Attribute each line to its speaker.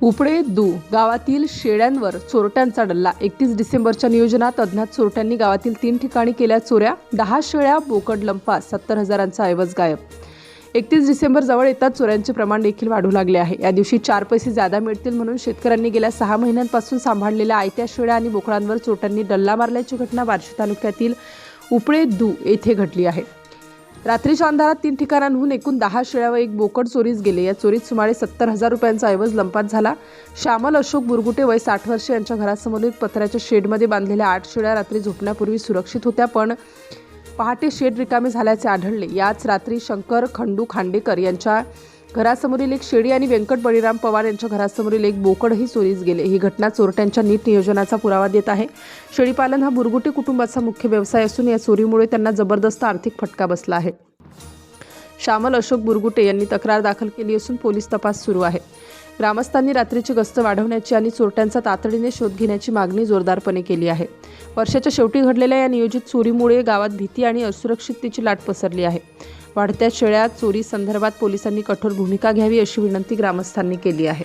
Speaker 1: उपळे दू गावातील शेळ्यांवर चोरट्यांचा डल्ला। 31 डिसेंबरच्या नियोजनात अज्ञात चोरट्यांनी गावातील 3 ठिकाणी केल्या चोऱ्या। 10 शेळ्या, बोकड लंपास, 70,000चा ऐवज गायब। 31 डिसेंबर जवळ येतात चोऱ्यांचे प्रमाण देखील वाढू लागले आहे। या दिवशी 4 पैसे ज्यादा मिळतील म्हणून शेतकऱ्यांनी गेल्या 6 महिन्यांपासून सांभाळलेल्या आयत्या शेळ्या आणि बोकडांवर चोरट्यांनी डल्ला मारल्याची घटना बार्शी तालुक्यातील उपळे दू येथे घडली आहे। रात्रीच्या अंधारात 3 ठिकाणांहून एकूण 10 शेळ्या व 1 बोकड चोरीस गेले। या चोरीत सुमारे 70,000 रुपयांचा ऐवज लंपास झाला। श्यामल अशोक बुरगुटे वय 60 वर्षे यांच्या घरासमोरील पत्र्याच्या शेडमध्ये बांधलेल्या 8 शेळ्या रात्री झोपण्यापूर्वी सुरक्षित होत्या, पण पहाटे शेड रिकामे झाल्याचे आढळले। याच रात्री शंकर खंडू खांडेकर यांच्या घरासमोरील 1 शेळी आणि व्यंकट बळीराम पवार यांच्या घरासमोरील 1 बोकडही चोरीस गेले। ही घटना चोरट्यांच्या नीट नियोजनाचा पुरावा देत आहे। शेळीपालन हा बुरगुटे कुटुंबाचा मुख्य व्यवसाय असून या चोरीमुळे त्यांना जबरदस्त आर्थिक फटका बसला आहे। श्यामल अशोक बुरगुटे यांनी तक्रार दाखल केली असून पोलीस तपास सुरू आहे। ग्रामस्थांनी रात्रीची गस्त वाढवण्याची आणि चोरट्यांचा तातडीने शोध घेण्याची मागणी जोरदारपणे केली आहे। वर्षाच्या शेवटी घडलेल्या या नियोजित चोरीमुळे गावात भीती आणि असुरक्षिततेची लाट पसरली आहे। वाढत्या शेळ्या चोरी संदर्भात पोलिसांनी कठोर भूमिका घ्यावी अशी विनंती ग्रामस्थांनी केली आहे।